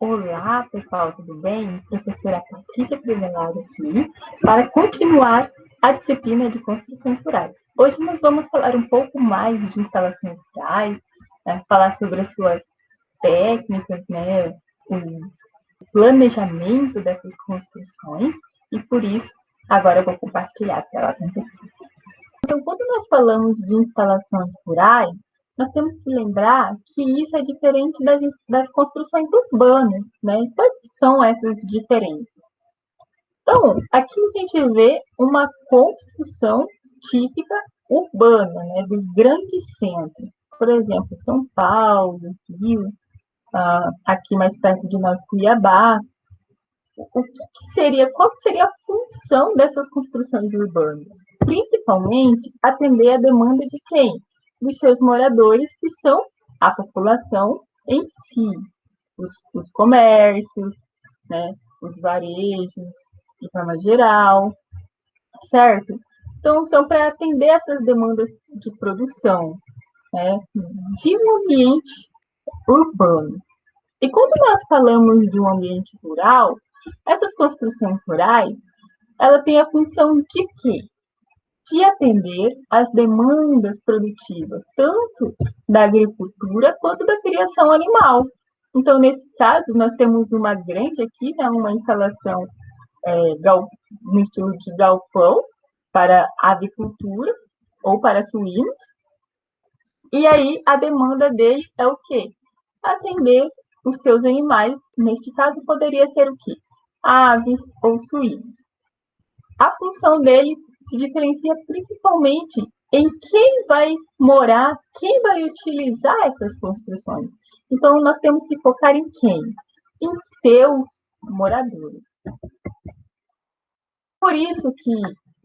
Olá, pessoal, tudo bem? Professora Patrícia Crivellaro aqui, para continuar a disciplina de construções rurais. Hoje nós vamos falar um pouco mais de instalações rurais, né? Falar sobre as suas técnicas, né? O planejamento dessas construções, e por isso, agora eu vou compartilhar a tela com vocês. Então, quando nós falamos de instalações rurais, nós temos que lembrar que isso é diferente das construções urbanas, né? Quais são essas diferenças? Então, aqui a gente vê uma construção típica urbana, né? Dos grandes centros. Por exemplo, São Paulo, Rio, aqui mais perto de nós, Cuiabá. Qual seria a função dessas construções urbanas? Principalmente atender a demanda de quem? Dos seus moradores, que são a população em si, os comércios, né, os varejos, de forma geral, certo? Então, são para atender essas demandas de produção, né, de um ambiente urbano. E quando nós falamos de um ambiente rural, essas construções rurais, ela tem a função de quê? De atender às demandas produtivas, tanto da agricultura quanto da criação animal. Então, nesse caso, nós temos uma grande aqui, né, uma instalação no estilo de galpão para avicultura ou para suínos. E aí, a demanda dele é o quê? Atender os seus animais, neste caso, poderia ser o quê? Aves ou suínos. A função dele se diferencia principalmente em quem vai morar, quem vai utilizar essas construções. Então, nós temos que focar em quem? Em seus moradores. Por isso que,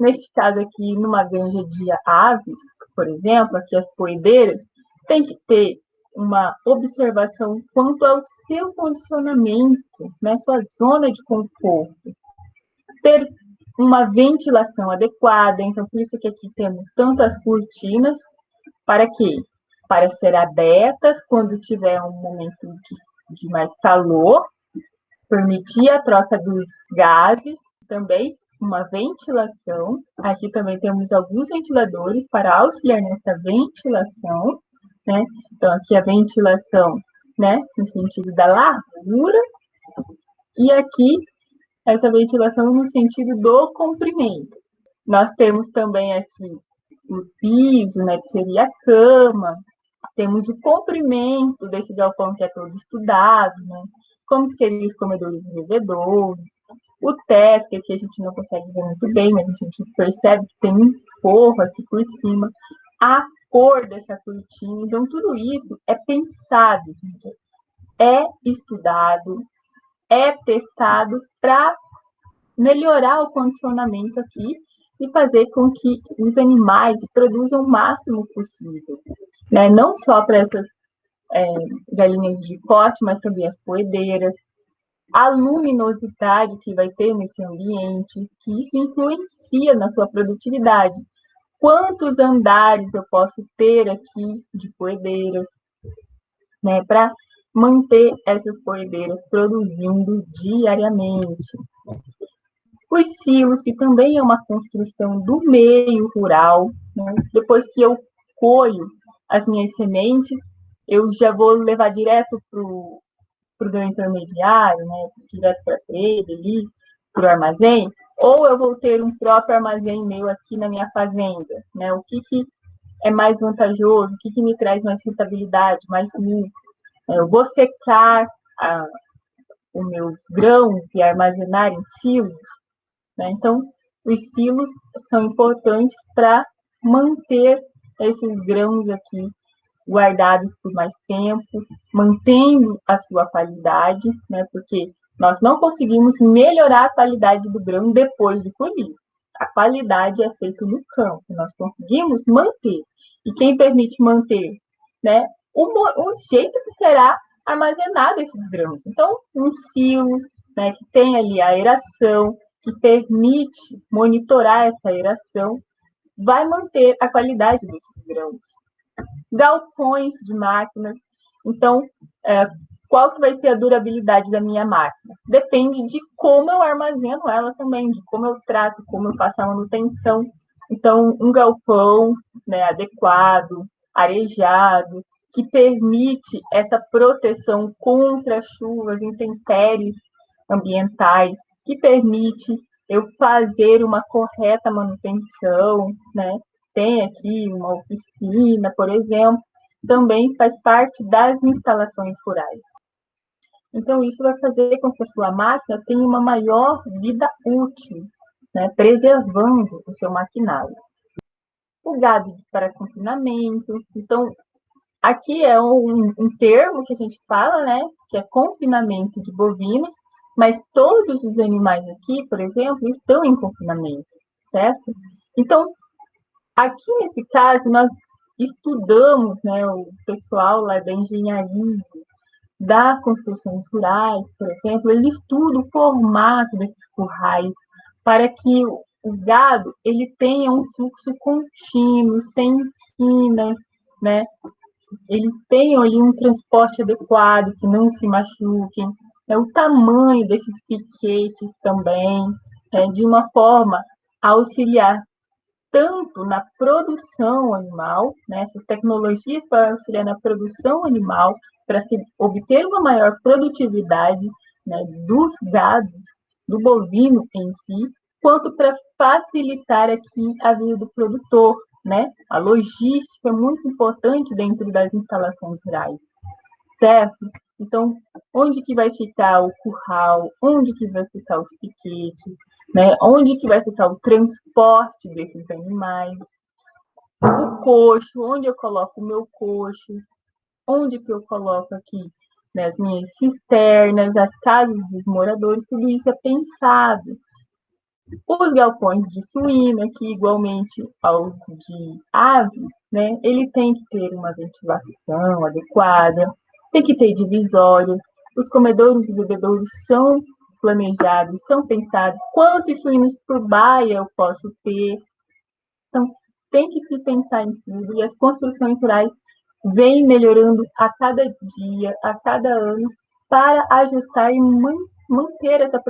neste caso aqui, numa granja de aves, por exemplo, aqui as poedeiras, tem que ter uma observação quanto ao seu condicionamento, né, sua zona de conforto. Ter uma ventilação adequada, então por isso que aqui temos tantas cortinas, para quê? Para ser abertas quando tiver um momento de mais calor, permitir a troca dos gases, também uma ventilação. Aqui também temos alguns ventiladores para auxiliar nessa ventilação, né? Então aqui a ventilação, né, no sentido da largura, e aqui essa ventilação no sentido do comprimento. Nós temos também aqui o piso, né, que seria a cama, temos o comprimento desse galpão que é todo estudado, né, como que seriam os comedores e bebedouros, o teto, que aqui a gente não consegue ver muito bem, mas a gente percebe que tem um forro aqui por cima, a cor dessa cortina, então tudo isso é pensado, gente, é estudado, é testado para melhorar o condicionamento aqui e fazer com que os animais produzam o máximo possível, né? Não só para essas galinhas de corte, mas também as poedeiras, a luminosidade que vai ter nesse ambiente, que isso influencia na sua produtividade. Quantos andares eu posso ter aqui de poedeiras, né, para manter essas poedeiras produzindo diariamente. Os silos, que também é uma construção do meio rural, né? Depois que eu colho as minhas sementes, eu já vou levar direto para o meu intermediário, né? Direto para a trade ali, para o armazém, ou eu vou ter um próprio armazém meu aqui na minha fazenda, né? O que é mais vantajoso, o que me traz mais rentabilidade, mais lucro. Eu vou secar os meus grãos e armazenar em silos, né? Então, os silos são importantes para manter esses grãos aqui guardados por mais tempo, mantendo a sua qualidade, né? Porque nós não conseguimos melhorar a qualidade do grão depois de colhido. A qualidade é feita no campo, nós conseguimos manter. E quem permite manter, né? O jeito que será armazenado esses grãos. Então, um silo, né, que tem ali a aeração, que permite monitorar essa aeração, vai manter a qualidade desses grãos. Galpões de máquinas. Então, qual que vai ser a durabilidade da minha máquina? Depende de como eu armazeno ela também, de como eu trato, como eu faço a manutenção. Então, um galpão, né, adequado, arejado, que permite essa proteção contra chuvas, intempéries ambientais, que permite eu fazer uma correta manutenção, né? Tem aqui uma oficina, por exemplo, também faz parte das instalações rurais. Então, isso vai fazer com que a sua máquina tenha uma maior vida útil, né? Preservando o seu maquinário. O gado para confinamento. Então, aqui é um termo que a gente fala, né? Que é confinamento de bovinos, mas todos os animais aqui, por exemplo, estão em confinamento, certo? Então, aqui nesse caso, nós estudamos, né, o pessoal lá da engenharia, da construções rurais, por exemplo, ele estuda o formato desses currais para que o gado ele tenha um fluxo contínuo, sem quinas, né? Eles tenham ali um transporte adequado, que não se machuquem, o tamanho desses piquetes também, de uma forma a auxiliar tanto na produção animal, né, essas tecnologias para auxiliar na produção animal, para se obter uma maior produtividade, né, dos gados, do bovino em si, quanto para facilitar aqui a vida do produtor, né? A logística é muito importante dentro das instalações rurais, certo? Então, onde que vai ficar o curral? Onde que vai ficar os piquetes? Né? Onde que vai ficar o transporte desses animais? O coxo, onde eu coloco o meu coxo? Onde que eu coloco aqui, né, as minhas cisternas, as casas dos moradores? Tudo isso é pensado. Os galpões de suíno, aqui igualmente aos de aves, né, ele tem que ter uma ventilação adequada, tem que ter divisórias, os comedouros e bebedouros são planejados, são pensados, quantos suínos por baia eu posso ter. Então, tem que se pensar em tudo, e as construções rurais vêm melhorando a cada dia, a cada ano, para ajustar e manter essa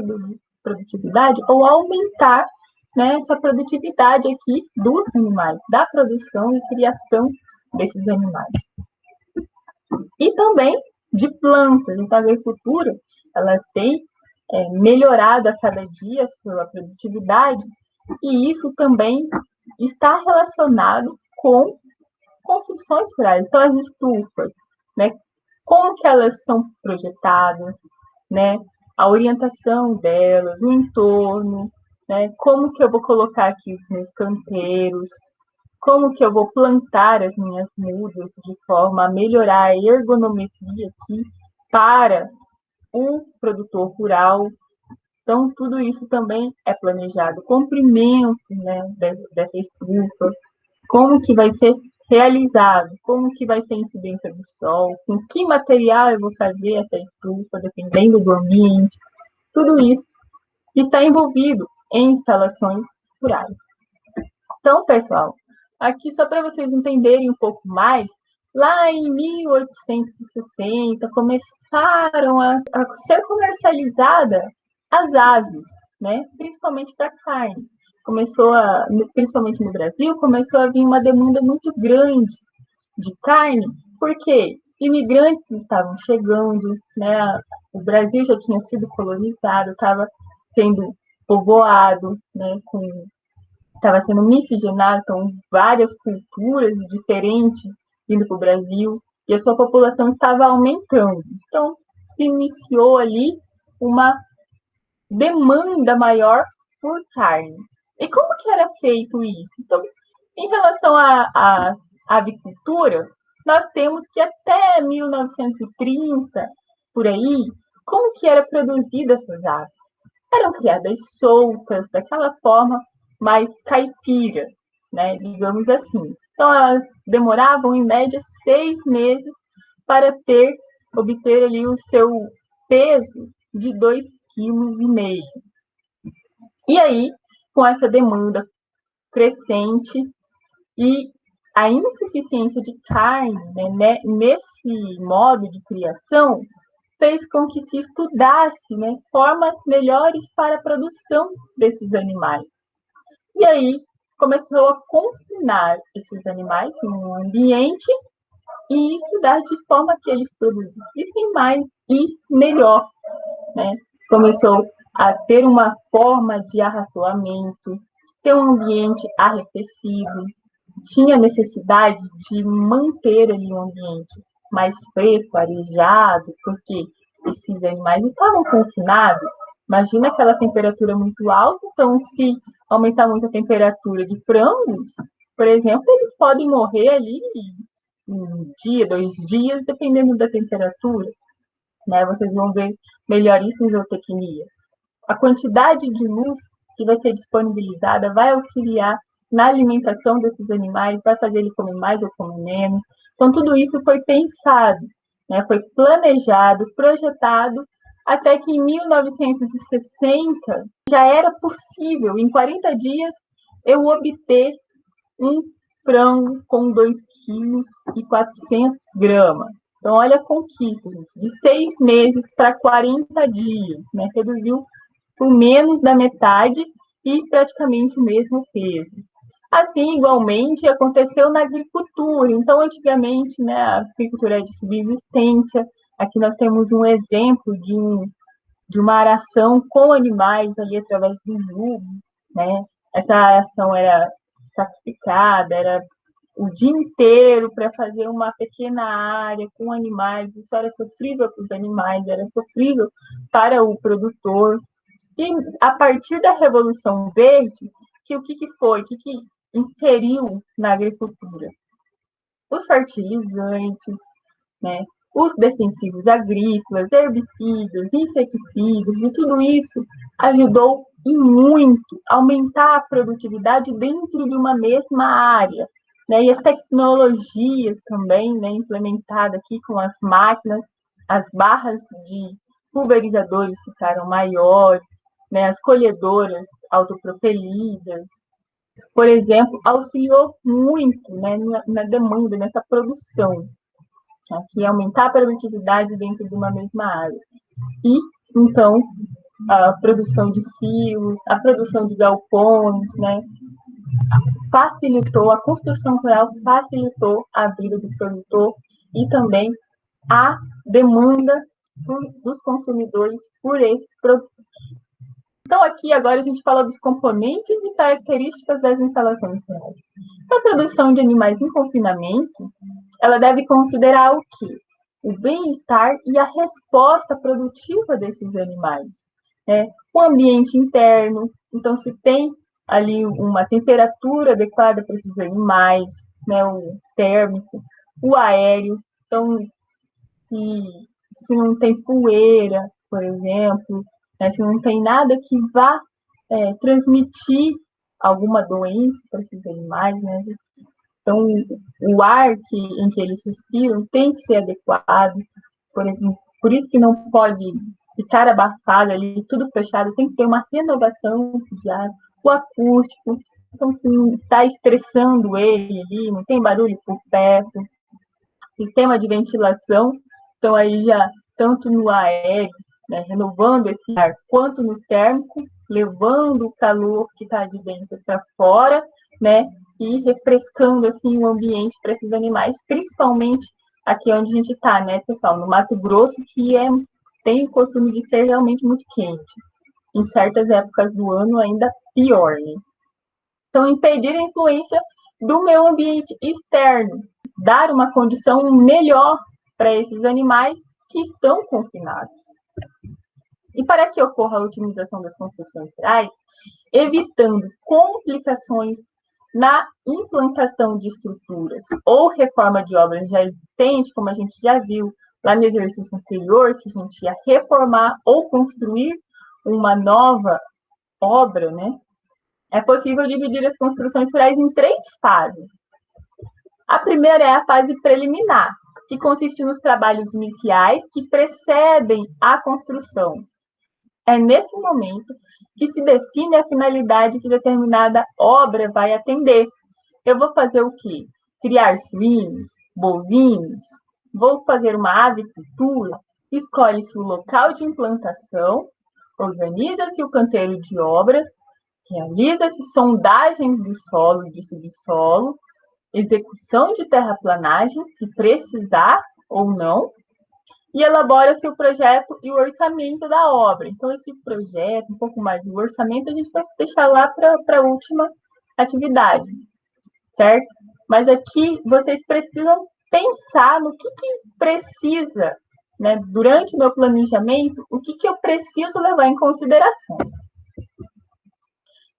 produtividade ou aumentar, né, essa produtividade aqui dos animais, da produção e criação desses animais. E também de plantas. Então, a agricultura ela tem melhorado a cada dia a sua produtividade, e isso também está relacionado com construções rurais. Então, as estufas, né? Como que elas são projetadas, né? A orientação delas, o entorno, né? Como que eu vou colocar aqui os meus canteiros, como que eu vou plantar as minhas mudas de forma a melhorar a ergonometria aqui para o produtor rural. Então, tudo isso também é planejado. O comprimento, né, dessa estufa, como que vai ser realizado, como que vai ser a incidência do sol, com que material eu vou fazer essa estufa, dependendo do ambiente. Tudo isso está envolvido em instalações rurais. Então, pessoal, aqui só para vocês entenderem um pouco mais, lá em 1860 começaram a ser comercializadas as aves, né? Principalmente para carne. Principalmente no Brasil, começou a vir uma demanda muito grande de carne, porque imigrantes estavam chegando, né? O Brasil já tinha sido colonizado, estava sendo povoado, né? Estava sendo miscigenado, então várias culturas diferentes vindo para o Brasil, e a sua população estava aumentando. Então, se iniciou ali uma demanda maior por carne. E como que era feito isso? Então, em relação à avicultura, nós temos que até 1930, por aí, como que era produzida essas aves? Eram criadas soltas, daquela forma mais caipira, né? Digamos assim. Então, elas demoravam, em média, 6 meses para obter ali o seu peso de 2,5 kg. E aí, com essa demanda crescente e a insuficiência de carne, né, nesse modo de criação, fez com que se estudasse, né, formas melhores para a produção desses animais. E aí começou a confinar esses animais em um ambiente e estudar de forma que eles produzissem mais e melhor, né? Começou a ter uma forma de arraçoamento, ter um ambiente arrefecido, tinha necessidade de manter ali um ambiente mais fresco, arejado, porque esses animais estavam confinados. Imagina aquela temperatura muito alta, então se aumentar muito a temperatura de frangos, por exemplo, eles podem morrer ali um dia, 2 dias, dependendo da temperatura, né? Vocês vão ver melhor isso em zootecnia. A quantidade de luz que vai ser disponibilizada vai auxiliar na alimentação desses animais, vai fazer ele comer mais ou comer menos. Então, tudo isso foi pensado, né? Foi planejado, projetado, até que em 1960 já era possível, em 40 dias, eu obter um frango com 2,4 kg. Então, olha a conquista, gente, de 6 meses para 40 dias, né? Reduziu por menos da metade e praticamente o mesmo peso. Assim, igualmente, aconteceu na agricultura. Então, antigamente, né, a agricultura é de subsistência. Aqui nós temos um exemplo de uma aração com animais ali através do jugo, né? Essa aração era sacrificada, era o dia inteiro para fazer uma pequena área com animais. Isso era sofrível para os animais, era sofrível para o produtor. E a partir da Revolução Verde, o que foi? O que inseriu na agricultura? Os fertilizantes, né? Os defensivos agrícolas, herbicidas, inseticidas, e tudo isso ajudou e muito a aumentar a produtividade dentro de uma mesma área. Né? E as tecnologias também, né, implementadas aqui com as máquinas, as barras de pulverizadores ficaram maiores, né? As colhedoras autopropelidas, por exemplo, auxiliou muito, né, na demanda, nessa produção, né, que é aumentar a produtividade dentro de uma mesma área. E, então, a produção de silos, a produção de galpões, né, facilitou, a construção rural facilitou a vida do produtor e também a demanda dos consumidores por esses produtos. Então, aqui agora a gente fala dos componentes e características das instalações rurais. A produção de animais em confinamento, ela deve considerar o quê? O bem-estar e a resposta produtiva desses animais. Né? O ambiente interno, então se tem ali uma temperatura adequada para esses animais, né? O térmico, o aéreo, então se não tem poeira, por exemplo, né? Se não tem nada que vá transmitir alguma doença para esses animais, né? Então, o ar em que eles respiram tem que ser adequado, por isso que não pode ficar abafado ali, tudo fechado, tem que ter uma renovação de ar, o acústico, então, se está estressando ele ali, não tem barulho por perto, sistema de ventilação, então aí já, tanto no aéreo, né, renovando esse ar, quanto no térmico, levando o calor que está de dentro para fora, né, e refrescando assim o ambiente para esses animais, principalmente aqui onde a gente está, né, pessoal, no Mato Grosso, que tem o costume de ser realmente muito quente. Em certas épocas do ano ainda pior, né? Então, impedir a influência do meio ambiente externo, dar uma condição melhor para esses animais que estão confinados. E para que ocorra a otimização das construções rurais, evitando complicações na implantação de estruturas ou reforma de obras já existentes, como a gente já viu lá no exercício anterior, se a gente ia reformar ou construir uma nova obra, né? É possível dividir as construções rurais em 3 fases. A primeira é a fase preliminar, que consiste nos trabalhos iniciais que precedem a construção. É nesse momento que se define a finalidade que determinada obra vai atender. Eu vou fazer o quê? Criar suínos, bovinos? Vou fazer uma avicultura? escolhe-se o local de implantação, organiza-se o canteiro de obras, realiza-se sondagens do solo e de subsolo, execução de terraplanagem, se precisar ou não, e elabora-se o projeto e o orçamento da obra. Então, esse projeto, um pouco mais do orçamento, a gente vai deixar lá para a última atividade, certo? Mas aqui vocês precisam pensar no que precisa, né? Durante o meu planejamento, o que eu preciso levar em consideração.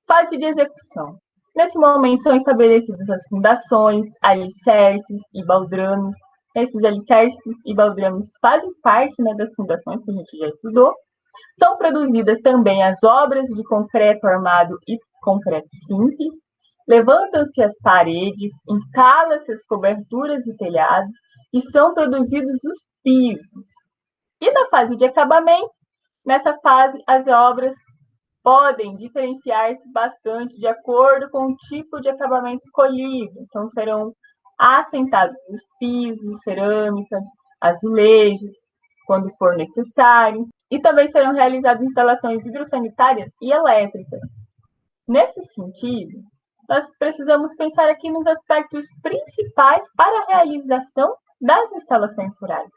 Fase de execução. Nesse momento são estabelecidas as fundações, alicerces e baldrames. Esses alicerces e baldrames fazem parte, né, das fundações que a gente já estudou. São produzidas também as obras de concreto armado e concreto simples. Levantam-se as paredes, instalam-se as coberturas e telhados e são produzidos os pisos. E na fase de acabamento, nessa fase as obras podem diferenciar-se bastante de acordo com o tipo de acabamento escolhido. Então, serão assentados os pisos, cerâmicas, azulejos, quando for necessário. E também serão realizadas instalações hidrossanitárias e elétricas. Nesse sentido, nós precisamos pensar aqui nos aspectos principais para a realização das instalações rurais.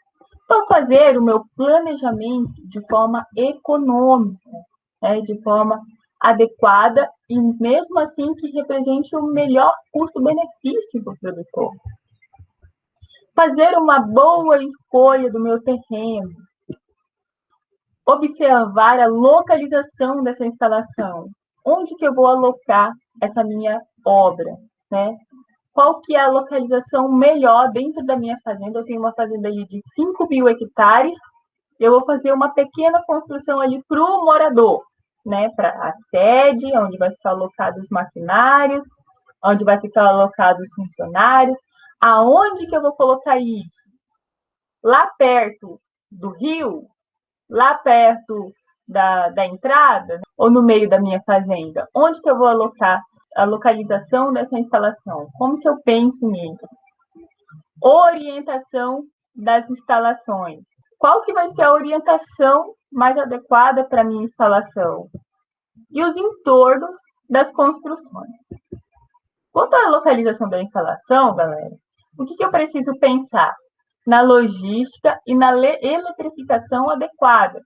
Então, fazer o meu planejamento de forma econômica, de forma adequada e mesmo assim que represente o melhor custo-benefício para o produtor. Fazer uma boa escolha do meu terreno. Observar a localização dessa instalação. Onde que eu vou alocar essa minha obra, né? Qual que é a localização melhor dentro da minha fazenda? Eu tenho uma fazenda ali de 5.000 hectares, eu vou fazer uma pequena construção ali para o morador, né? Para a sede, onde vai ficar alocados os maquinários, onde vai ficar alocados os funcionários. Aonde que eu vou colocar isso? Lá perto do rio? Lá perto da entrada? Ou no meio da minha fazenda? Onde que eu vou alocar a localização dessa instalação? Como que eu penso nisso? Orientação das instalações. Qual que vai ser a orientação mais adequada para a minha instalação? E os entornos das construções. Quanto à localização da instalação, galera, o que eu preciso pensar? Na logística e na eletrificação adequada.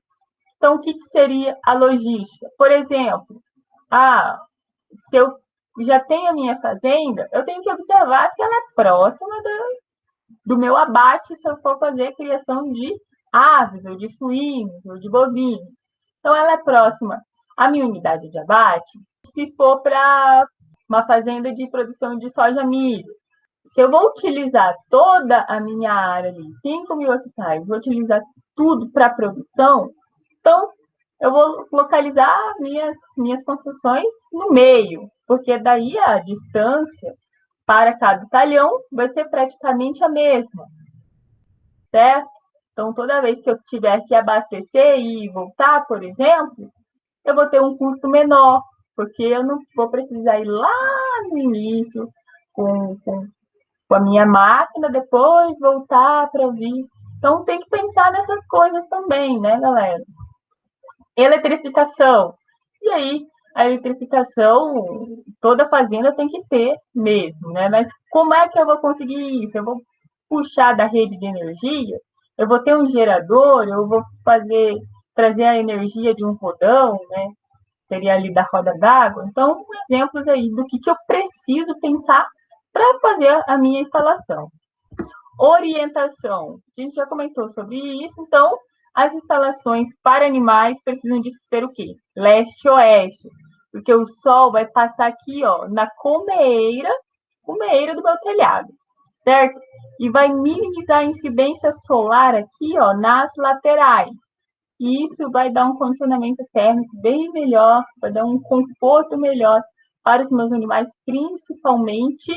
Então, o que seria a logística? Por exemplo, se eu já tenho a minha fazenda, eu tenho que observar se ela é próxima do meu abate, se eu for fazer a criação de aves, ou de suínos, ou de bovinos. Então, ela é próxima à minha unidade de abate. Se for para uma fazenda de produção de soja milho, se eu vou utilizar toda a minha área ali, 5.000 hectares, vou utilizar tudo para produção, então eu vou localizar minhas construções no meio, porque daí a distância para cada talhão vai ser praticamente a mesma, certo? Então, toda vez que eu tiver que abastecer e voltar, por exemplo, eu vou ter um custo menor, porque eu não vou precisar ir lá no início com a minha máquina, depois voltar para vir. Então, tem que pensar nessas coisas também, né, galera? Eletrificação. E aí, a eletrificação, toda fazenda tem que ter mesmo, né? Mas como é que eu vou conseguir isso? Eu vou puxar da rede de energia? Eu vou ter um gerador? Eu vou trazer a energia de um rodão, né? Seria ali da roda d'água. Então, exemplos aí do que eu preciso pensar para fazer a minha instalação. Orientação. A gente já comentou sobre isso, então, as instalações para animais precisam de ser o quê? Leste-oeste, porque o sol vai passar aqui, ó, na cumeira do meu telhado, certo? E vai minimizar a incidência solar aqui, ó, nas laterais. E isso vai dar um condicionamento térmico bem melhor, vai dar um conforto melhor para os meus animais, principalmente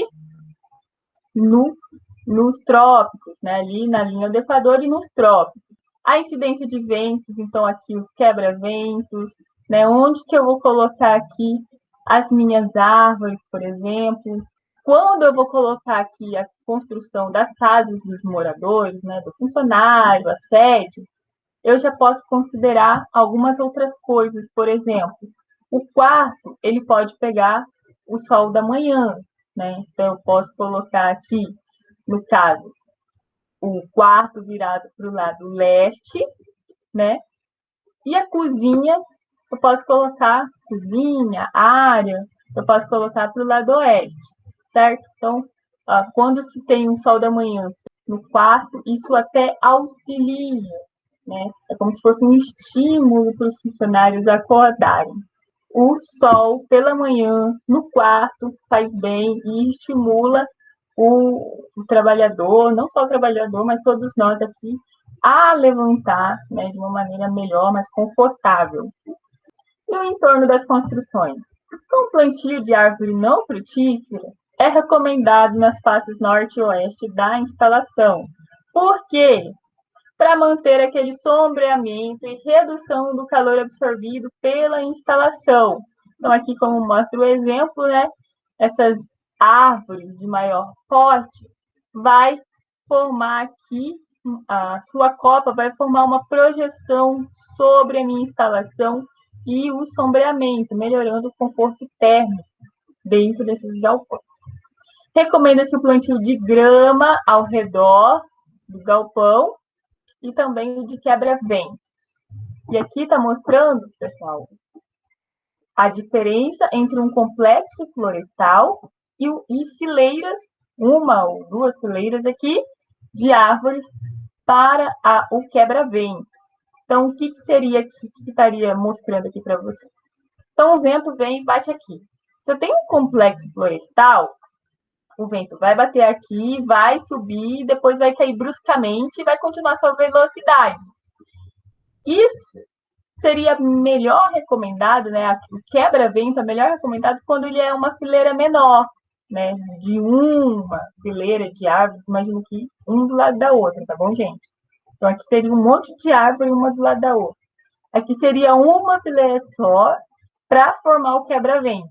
nos trópicos, né? Ali na linha do Equador e nos trópicos. A incidência de ventos, então aqui os quebra-ventos, né? Onde que eu vou colocar aqui as minhas árvores, por exemplo? Quando eu vou colocar aqui a construção das casas dos moradores, né? Do funcionário, a sede, eu já posso considerar algumas outras coisas. Por exemplo, o quarto, ele pode pegar o sol da manhã, né? Então, eu posso colocar aqui, no caso, o quarto virado para o lado leste, né? E a cozinha, eu posso colocar cozinha, área, eu posso colocar para o lado oeste, certo? Então, quando se tem um sol da manhã no quarto, isso até auxilia, né? É como se fosse um estímulo para os funcionários acordarem. O sol pela manhã no quarto faz bem e estimula o trabalhador, não só o trabalhador, mas todos nós aqui, a levantar, né, de uma maneira melhor, mais confortável. E o entorno das construções? O plantio de árvore não frutífera é recomendado nas faces norte e oeste da instalação. Por quê? Para manter aquele sombreamento e redução do calor absorvido pela instalação. Então, aqui, como mostra o exemplo, né, essas árvores de maior porte vai formar aqui, a sua copa vai formar uma projeção sobre a minha instalação e o sombreamento, melhorando o conforto térmico dentro desses galpões. Recomenda-se o plantio de grama ao redor do galpão e também o de quebra-vento. E aqui está mostrando, pessoal, a diferença entre um complexo florestal e fileiras, uma ou duas fileiras aqui, de árvores para o quebra-vento. Então, o que seria que estaria mostrando aqui para vocês? Então, o vento vem e bate aqui. Se eu tenho um complexo florestal, o vento vai bater aqui, vai subir, depois vai cair bruscamente e vai continuar sua velocidade. Isso seria melhor recomendado, né? O quebra-vento é melhor recomendado quando ele é uma fileira menor, né? De uma fileira de árvores, imagino que um do lado da outra, tá bom, gente? Então, aqui seria um monte de árvore uma do lado da outra. Aqui seria uma fileira só para formar o quebra-vento.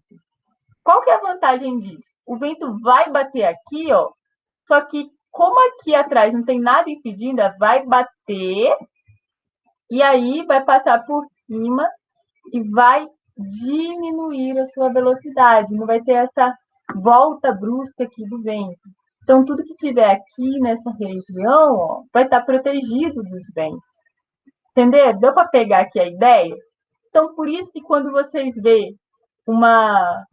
Qual que é a vantagem disso? O vento vai bater aqui, ó, só que como aqui atrás não tem nada impedindo, vai bater e aí vai passar por cima e vai diminuir a sua velocidade, não vai ter essa volta brusca aqui do vento. Então, tudo que tiver aqui nessa região, ó, vai estar protegido dos ventos. Entendeu? Deu para pegar aqui a ideia? Então, por isso que quando vocês vê uma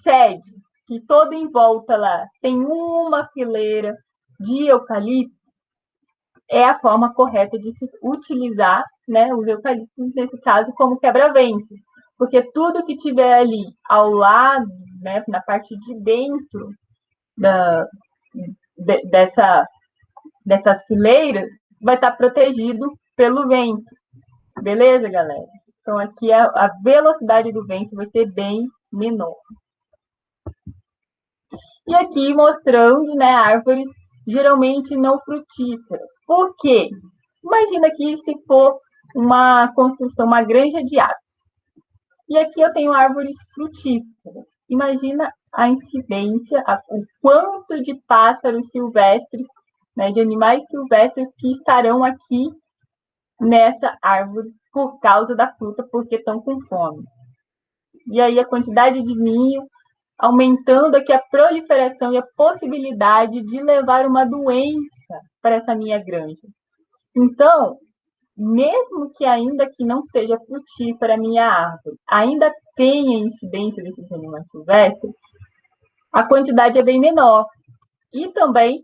sede que toda em volta lá tem uma fileira de eucalipto, é a forma correta de se utilizar, né, os eucaliptos, nesse caso, como quebra-vento. Porque tudo que tiver ali ao lado, né, na parte de dentro dessas fileiras, vai estar protegido pelo vento. Beleza, galera? Então, aqui a velocidade do vento vai ser bem menor. E aqui mostrando, né, árvores geralmente não frutíferas. Por quê? Imagina aqui se for uma construção, uma granja de aves. E aqui eu tenho árvores frutíferas. Imagina a incidência, o quanto de pássaros silvestres, né, de animais silvestres que estarão aqui nessa árvore por causa da fruta, porque estão com fome. E aí a quantidade de ninho aumentando aqui a proliferação e a possibilidade de levar uma doença para essa minha granja. Então, mesmo que ainda que não seja frutífera a minha árvore, ainda tenha incidência desses animais silvestres, a quantidade é bem menor. E também,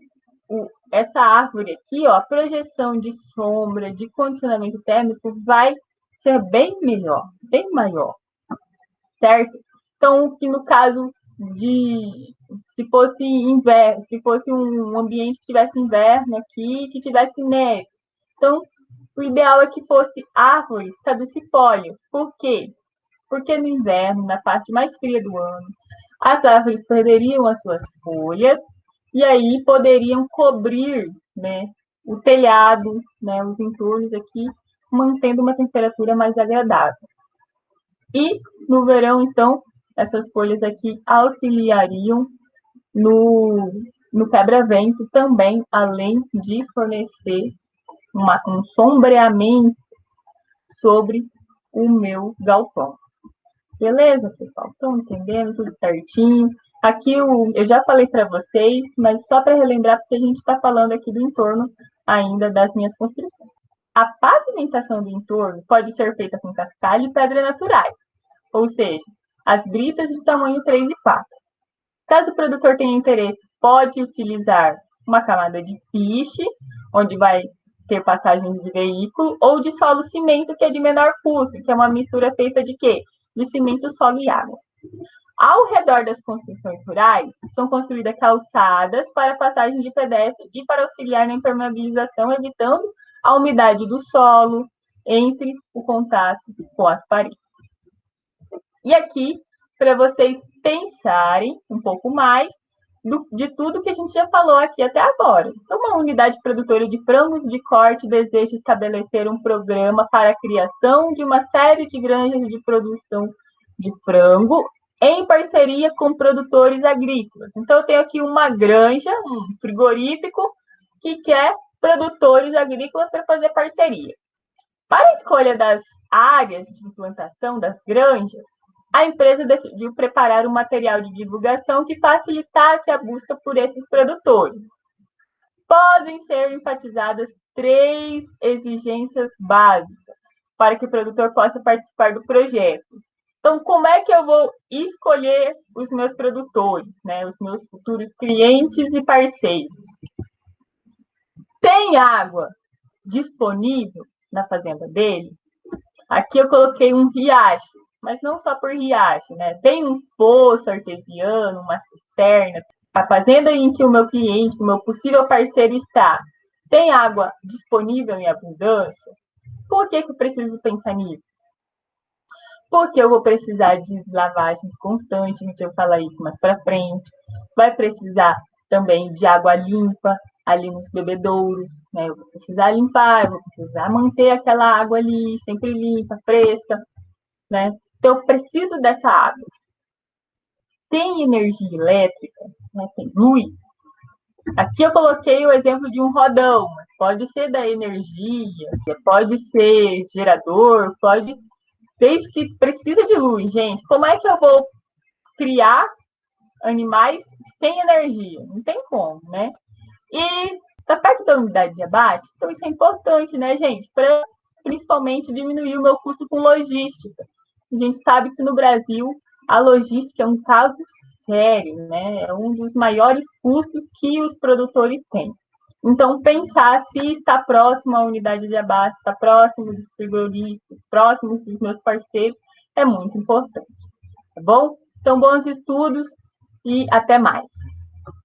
essa árvore aqui, ó, a projeção de sombra, de condicionamento térmico vai ser bem melhor, bem maior, certo? Então, que no caso se fosse inverno, se fosse um ambiente que tivesse inverno aqui, que tivesse neve. Então, o ideal é que fosse árvores caducifólias. Por quê? Porque no inverno, na parte mais fria do ano, as árvores perderiam as suas folhas e aí poderiam cobrir, né, o telhado, né, os entornos aqui, mantendo uma temperatura mais agradável. E no verão, então, essas folhas aqui auxiliariam no quebra-vento também, além de fornecer um sombreamento sobre o meu galpão. Beleza, pessoal? Estão entendendo tudo certinho? Aqui eu já falei para vocês, mas só para relembrar, porque a gente está falando aqui do entorno ainda das minhas construções. A pavimentação do entorno pode ser feita com cascalho e pedra naturais, ou seja, as britas de tamanho 3 e 4. Caso o produtor tenha interesse, pode utilizar uma camada de piche, onde vai ter passagens de veículo, ou de solo cimento, que é de menor custo, que é uma mistura feita de quê? De cimento, solo e água. Ao redor das construções rurais, são construídas calçadas para passagem de pedestre e para auxiliar na impermeabilização, evitando a umidade do solo entre o contato com as paredes. E aqui, para vocês pensarem um pouco mais de tudo que a gente já falou aqui até agora. Então, uma unidade produtora de frangos de corte deseja estabelecer um programa para a criação de uma série de granjas de produção de frango em parceria com produtores agrícolas. Então, eu tenho aqui uma granja, um frigorífico, que quer produtores agrícolas para fazer parceria. Para a escolha das áreas de implantação das granjas, a empresa decidiu preparar um material de divulgação que facilitasse a busca por esses produtores. Podem ser enfatizadas 3 exigências básicas para que o produtor possa participar do projeto. Então, como é que eu vou escolher os meus produtores, né? Os meus futuros clientes e parceiros? Tem água disponível na fazenda dele? Aqui eu coloquei um riacho, mas não só por riacho, né? Tem um poço artesiano, uma cisterna. A fazenda em que o meu cliente, o meu possível parceiro está, tem água disponível em abundância? Por que eu preciso pensar nisso? Porque eu vou precisar de lavagens constantes, a gente vai falar isso mais para frente. Vai precisar também de água limpa ali nos bebedouros, né? Eu vou precisar limpar, eu vou precisar manter aquela água ali sempre limpa, fresca, né? Então, eu preciso dessa água. Tem energia elétrica, né? Tem luz. Aqui eu coloquei o exemplo de um rodão, mas pode ser da energia, pode ser gerador, pode... Desde que precisa de luz, gente. Como é que eu vou criar animais sem energia? Não tem como, né? E está perto da unidade de abate, então isso é importante, né, gente? Para principalmente diminuir o meu custo com logística. A gente sabe que no Brasil a logística é um caso sério, né? É um dos maiores custos que os produtores têm. Então, pensar se está próximo à unidade de abate, está próximo dos frigoríficos, próximo dos meus parceiros, é muito importante. Tá bom? Então, bons estudos e até mais.